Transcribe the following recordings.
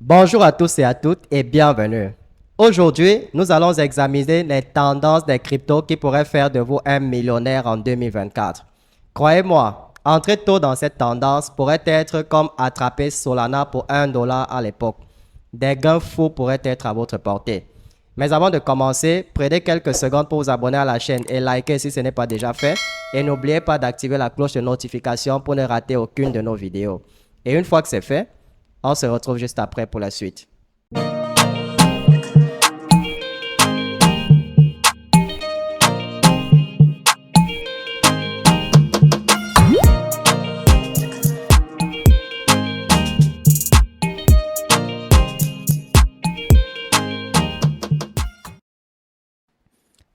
Bonjour à tous et à toutes et bienvenue. Aujourd'hui, nous allons examiner les tendances des cryptos qui pourraient faire de vous un millionnaire en 2024. Croyez-moi, entrer tôt dans cette tendance pourrait être comme attraper Solana pour $1 à l'époque. Des gains fous pourraient être à votre portée. Mais avant de commencer, prenez quelques secondes pour vous abonner à la chaîne et liker si ce n'est pas déjà fait. Et n'oubliez pas d'activer la cloche de notification pour ne rater aucune de nos vidéos. Et une fois que c'est fait, on se retrouve juste après pour la suite.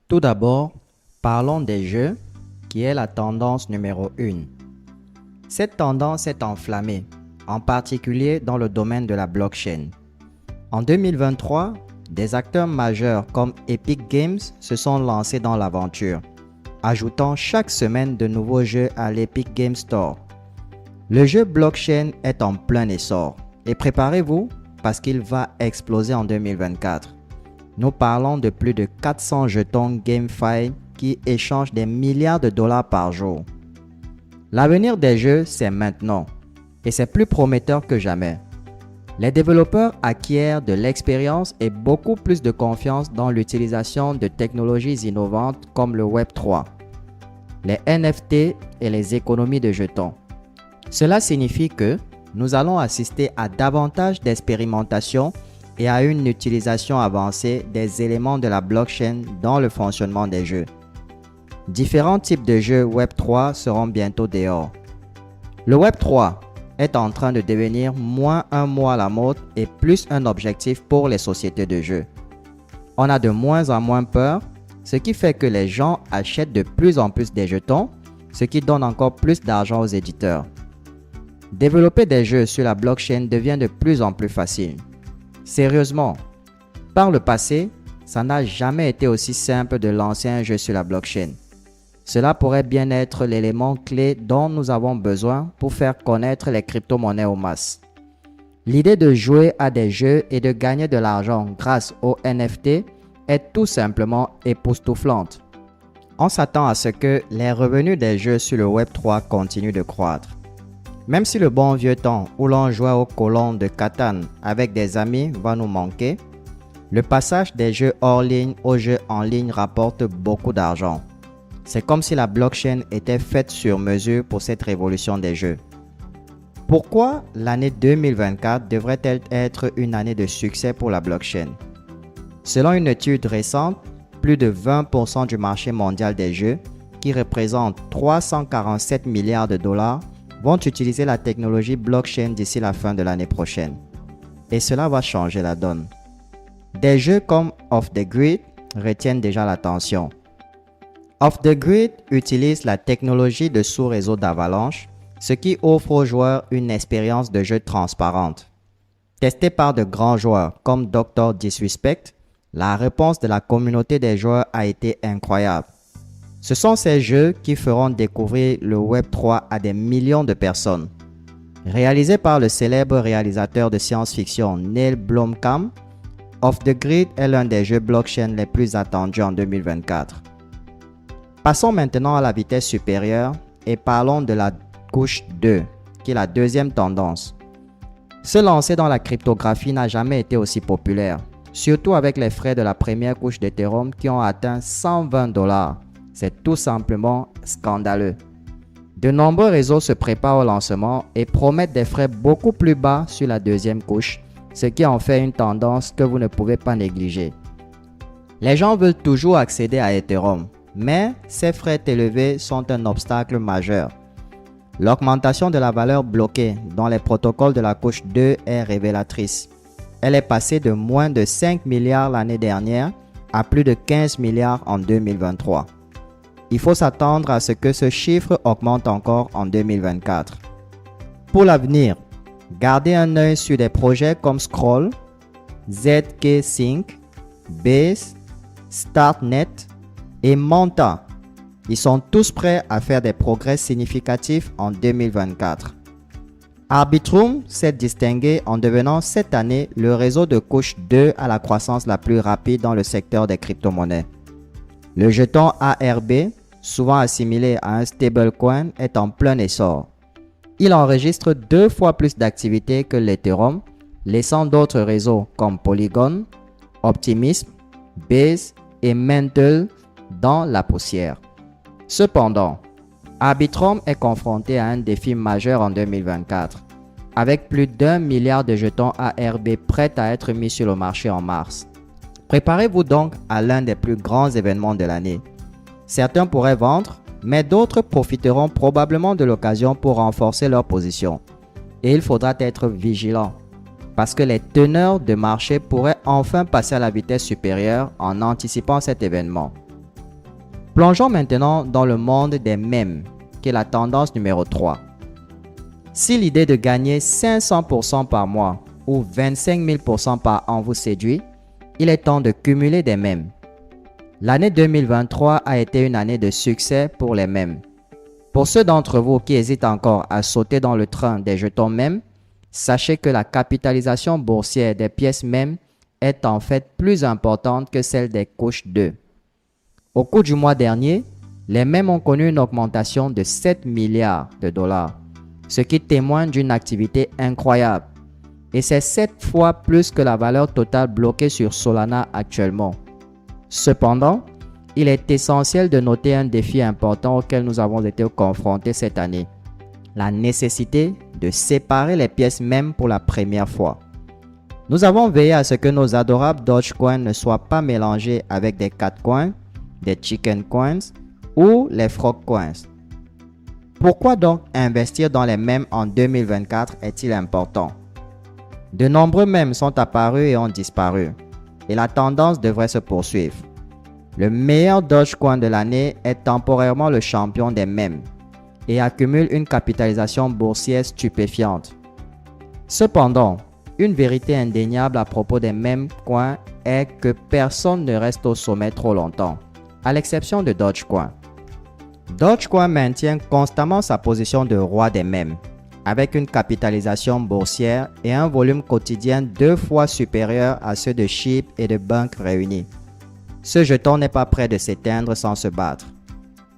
Tout d'abord, parlons des jeux, qui est la tendance numéro 1. Cette tendance est enflammée, en particulier dans le domaine de la blockchain. En 2023, des acteurs majeurs comme Epic Games se sont lancés dans l'aventure, ajoutant chaque semaine de nouveaux jeux à l'Epic Games Store. Le jeu blockchain est en plein essor et préparez-vous parce qu'il va exploser en 2024. Nous parlons de plus de 400 jetons GameFi qui échangent des milliards de dollars par jour. L'avenir des jeux, c'est maintenant et c'est plus prometteur que jamais. Les développeurs acquièrent de l'expérience et beaucoup plus de confiance dans l'utilisation de technologies innovantes comme le Web3, les NFT et les économies de jetons. Cela signifie que nous allons assister à davantage d'expérimentation et à une utilisation avancée des éléments de la blockchain dans le fonctionnement des jeux. Différents types de jeux Web3 seront bientôt dehors. Le Web3 est en train de devenir moins un mot à la mode et plus un objectif pour les sociétés de jeux. On a de moins en moins peur, ce qui fait que les gens achètent de plus en plus des jetons, ce qui donne encore plus d'argent aux éditeurs. Développer des jeux sur la blockchain devient de plus en plus facile. Sérieusement, par le passé, ça n'a jamais été aussi simple de lancer un jeu sur la blockchain. Cela pourrait bien être l'élément clé dont nous avons besoin pour faire connaître les crypto-monnaies aux masses. L'idée de jouer à des jeux et de gagner de l'argent grâce aux NFT est tout simplement époustouflante. On s'attend à ce que les revenus des jeux sur le Web3 continuent de croître. Même si le bon vieux temps où l'on jouait aux colons de Catan avec des amis va nous manquer, le passage des jeux hors ligne aux jeux en ligne rapporte beaucoup d'argent. C'est comme si la blockchain était faite sur mesure pour cette révolution des jeux. Pourquoi l'année 2024 devrait-elle être une année de succès pour la blockchain? Selon une étude récente, plus de 20% du marché mondial des jeux, qui représente 347 milliards de dollars, vont utiliser la technologie blockchain d'ici la fin de l'année prochaine. Et cela va changer la donne. Des jeux comme Off the Grid retiennent déjà l'attention. Off the Grid utilise la technologie de sous-réseau d'avalanche, ce qui offre aux joueurs une expérience de jeu transparente. Testé par de grands joueurs comme Dr. Disrespect, la réponse de la communauté des joueurs a été incroyable. Ce sont ces jeux qui feront découvrir le Web3 à des millions de personnes. Réalisé par le célèbre réalisateur de science-fiction Neil Blomkamp, Off the Grid est l'un des jeux blockchain les plus attendus en 2024. Passons maintenant à la vitesse supérieure et parlons de la couche 2, qui est la deuxième tendance. Se lancer dans la cryptographie n'a jamais été aussi populaire, surtout avec les frais de la première couche d'Ethereum qui ont atteint $120. C'est tout simplement scandaleux. De nombreux réseaux se préparent au lancement et promettent des frais beaucoup plus bas sur la deuxième couche, ce qui en fait une tendance que vous ne pouvez pas négliger. Les gens veulent toujours accéder à Ethereum, mais ces frais élevés sont un obstacle majeur. L'augmentation de la valeur bloquée dans les protocoles de la couche 2 est révélatrice. Elle est passée de moins de 5 milliards l'année dernière à plus de 15 milliards en 2023. Il faut s'attendre à ce que ce chiffre augmente encore en 2024. Pour l'avenir, gardez un œil sur des projets comme Scroll, ZK Sync, Base, Startnet et Manta. Ils sont tous prêts à faire des progrès significatifs en 2024. Arbitrum s'est distingué en devenant cette année le réseau de couche 2 à la croissance la plus rapide dans le secteur des crypto-monnaies. Le jeton ARB, souvent assimilé à un stablecoin, est en plein essor. Il enregistre 2 fois plus d'activité que l'Ethereum, laissant d'autres réseaux comme Polygon, Optimism, Base et Mantle dans la poussière. Cependant, Arbitrum est confronté à un défi majeur en 2024, avec plus d'1 milliard de jetons ARB prêts à être mis sur le marché en mars. Préparez-vous donc à l'un des plus grands événements de l'année. Certains pourraient vendre, mais d'autres profiteront probablement de l'occasion pour renforcer leur position. Et il faudra être vigilant, parce que les teneurs de marché pourraient enfin passer à la vitesse supérieure en anticipant cet événement. Plongeons maintenant dans le monde des mèmes, qui est la tendance numéro 3. Si l'idée de gagner 500% par mois ou 25 000% par an vous séduit, il est temps de cumuler des mèmes. L'année 2023 a été une année de succès pour les mèmes. Pour ceux d'entre vous qui hésitent encore à sauter dans le train des jetons mèmes, sachez que la capitalisation boursière des pièces mèmes est en fait plus importante que celle des couches 2. Au cours du mois dernier, les mèmes ont connu une augmentation de 7 milliards de dollars, ce qui témoigne d'une activité incroyable. Et c'est 7 fois plus que la valeur totale bloquée sur Solana actuellement. Cependant, il est essentiel de noter un défi important auquel nous avons été confrontés cette année. La nécessité de séparer les pièces mèmes pour la première fois. Nous avons veillé à ce que nos adorables Dogecoin ne soient pas mélangés avec des Catcoins, des Chicken Coins ou les Frog Coins. Pourquoi donc investir dans les mèmes en 2024 est-il important? De nombreux mèmes sont apparus et ont disparu, et la tendance devrait se poursuivre. Le meilleur Dogecoin de l'année est temporairement le champion des mèmes et accumule une capitalisation boursière stupéfiante. Cependant, une vérité indéniable à propos des mèmes coins est que personne ne reste au sommet trop longtemps, à l'exception de Dogecoin. Dogecoin maintient constamment sa position de roi des mèmes, avec une capitalisation boursière et un volume quotidien 2 fois supérieur à ceux de SHIB et de Bunk réunis. Ce jeton n'est pas prêt de s'éteindre sans se battre.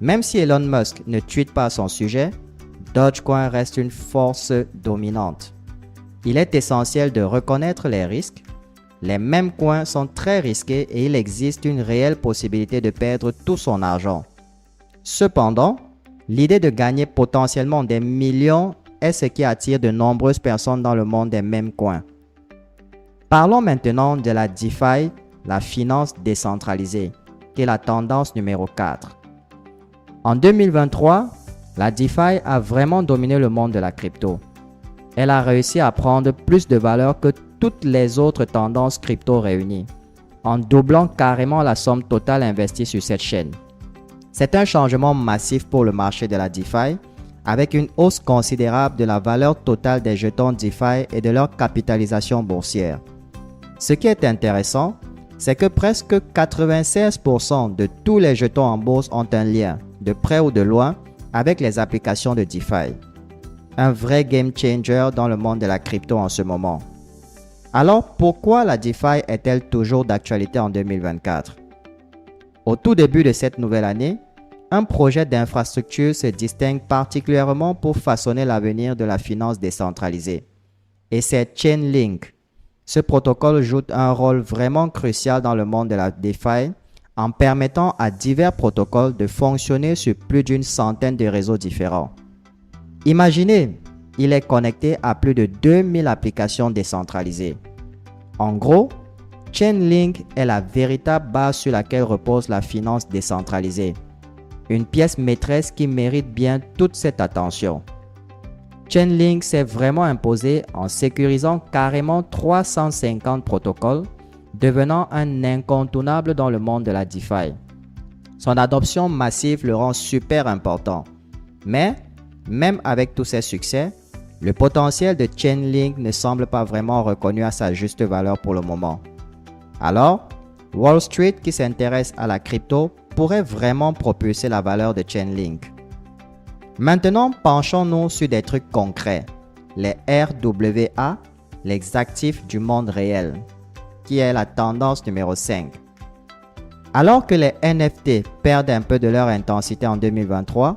Même si Elon Musk ne tweete pas son sujet, Dogecoin reste une force dominante. Il est essentiel de reconnaître les risques. Les mêmes coins sont très risqués et il existe une réelle possibilité de perdre tout son argent. Cependant, l'idée de gagner potentiellement des millions est ce qui attire de nombreuses personnes dans le monde des mêmes coins. Parlons maintenant de la DeFi, la finance décentralisée, qui est la tendance numéro 4. En 2023, la DeFi a vraiment dominé le monde de la crypto. Elle a réussi à prendre plus de valeur que toutes les autres tendances crypto réunies, en doublant carrément la somme totale investie sur cette chaîne. C'est un changement massif pour le marché de la DeFi, avec une hausse considérable de la valeur totale des jetons DeFi et de leur capitalisation boursière. Ce qui est intéressant, c'est que presque 96% de tous les jetons en bourse ont un lien, de près ou de loin, avec les applications de DeFi. Un vrai game changer dans le monde de la crypto en ce moment. Alors, pourquoi la DeFi est-elle toujours d'actualité en 2024? Au tout début de cette nouvelle année, un projet d'infrastructure se distingue particulièrement pour façonner l'avenir de la finance décentralisée. Et c'est Chainlink. Ce protocole joue un rôle vraiment crucial dans le monde de la DeFi en permettant à divers protocoles de fonctionner sur plus d'une centaine de réseaux différents. Imaginez, il est connecté à plus de 2000 applications décentralisées. En gros, Chainlink est la véritable base sur laquelle repose la finance décentralisée. Une pièce maîtresse qui mérite bien toute cette attention. Chainlink s'est vraiment imposé en sécurisant carrément 350 protocoles, devenant un incontournable dans le monde de la DeFi. Son adoption massive le rend super important. Mais, même avec tous ses succès, le potentiel de Chainlink ne semble pas vraiment reconnu à sa juste valeur pour le moment. Alors, Wall Street qui s'intéresse à la crypto pourrait vraiment propulser la valeur de Chainlink. Maintenant, penchons-nous sur des trucs concrets. les RWA, les actifs du monde réel, qui est la tendance numéro 5. Alors que les NFT perdent un peu de leur intensité en 2023,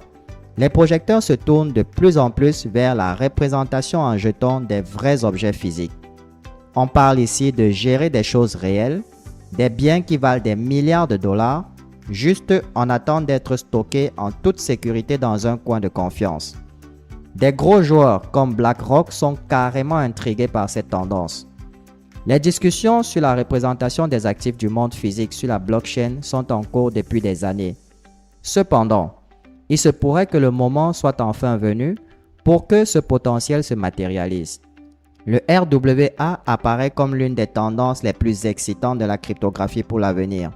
les projecteurs se tournent de plus en plus vers la représentation en jetons des vrais objets physiques. On parle ici de gérer des choses réelles, des biens qui valent des milliards de dollars, juste en attente d'être stockés en toute sécurité dans un coin de confiance. Des gros joueurs comme BlackRock sont carrément intrigués par cette tendance. Les discussions sur la représentation des actifs du monde physique sur la blockchain sont en cours depuis des années. Cependant, il se pourrait que le moment soit enfin venu pour que ce potentiel se matérialise. Le RWA apparaît comme l'une des tendances les plus excitantes de la cryptographie pour l'avenir,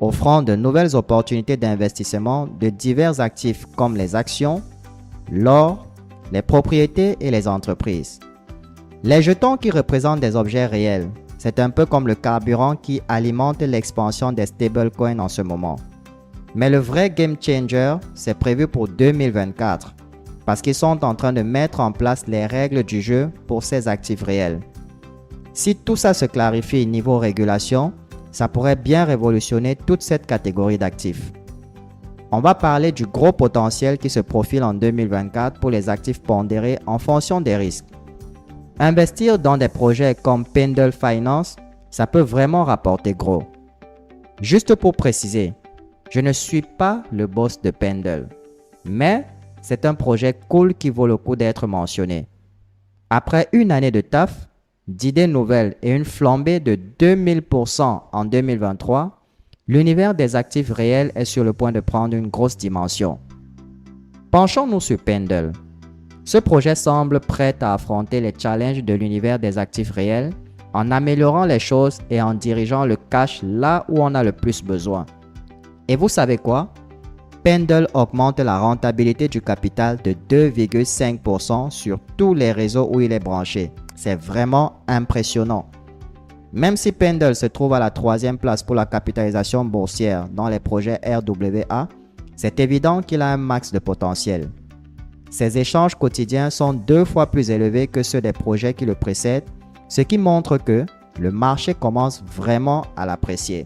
offrant de nouvelles opportunités d'investissement de divers actifs comme les actions, l'or, les propriétés et les entreprises. Les jetons qui représentent des objets réels, c'est un peu comme le carburant qui alimente l'expansion des stablecoins en ce moment. Mais le vrai game changer, c'est prévu pour 2024, parce qu'ils sont en train de mettre en place les règles du jeu pour ces actifs réels. Si tout ça se clarifie niveau régulation, ça pourrait bien révolutionner toute cette catégorie d'actifs. On va parler du gros potentiel qui se profile en 2024 pour les actifs pondérés en fonction des risques. Investir dans des projets comme Pendle Finance, ça peut vraiment rapporter gros. Juste pour préciser, je ne suis pas le boss de Pendle, mais c'est un projet cool qui vaut le coup d'être mentionné. Après une année de taf, d'idées nouvelles et une flambée de 2000% en 2023, l'univers des actifs réels est sur le point de prendre une grosse dimension. Penchons-nous sur Pendle. Ce projet semble prêt à affronter les challenges de l'univers des actifs réels en améliorant les choses et en dirigeant le cash là où on a le plus besoin. Et vous savez quoi? Pendle augmente la rentabilité du capital de 2,5% sur tous les réseaux où il est branché. C'est vraiment impressionnant. Même si Pendle se trouve à la 3e place pour la capitalisation boursière dans les projets RWA, c'est évident qu'il a un max de potentiel. Ses échanges quotidiens sont 2 fois plus élevés que ceux des projets qui le précèdent, ce qui montre que le marché commence vraiment à l'apprécier.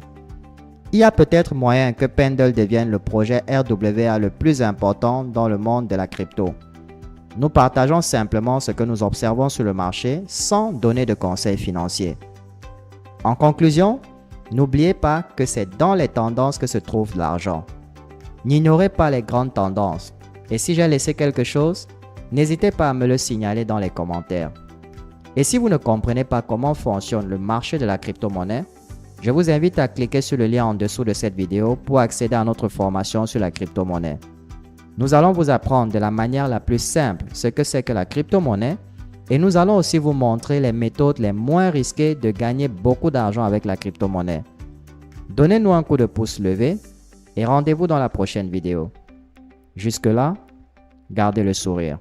Il y a peut-être moyen que Pendle devienne le projet RWA le plus important dans le monde de la crypto. Nous partageons simplement ce que nous observons sur le marché sans donner de conseils financiers. En conclusion, n'oubliez pas que c'est dans les tendances que se trouve l'argent. N'ignorez pas les grandes tendances. Et si j'ai laissé quelque chose, n'hésitez pas à me le signaler dans les commentaires. Et si vous ne comprenez pas comment fonctionne le marché de la crypto-monnaie, je vous invite à cliquer sur le lien en dessous de cette vidéo pour accéder à notre formation sur la crypto-monnaie. Nous allons vous apprendre de la manière la plus simple ce que c'est que la crypto-monnaie et nous allons aussi vous montrer les méthodes les moins risquées de gagner beaucoup d'argent avec la crypto-monnaie. Donnez-nous un coup de pouce levé et rendez-vous dans la prochaine vidéo. Jusque-là, gardez le sourire.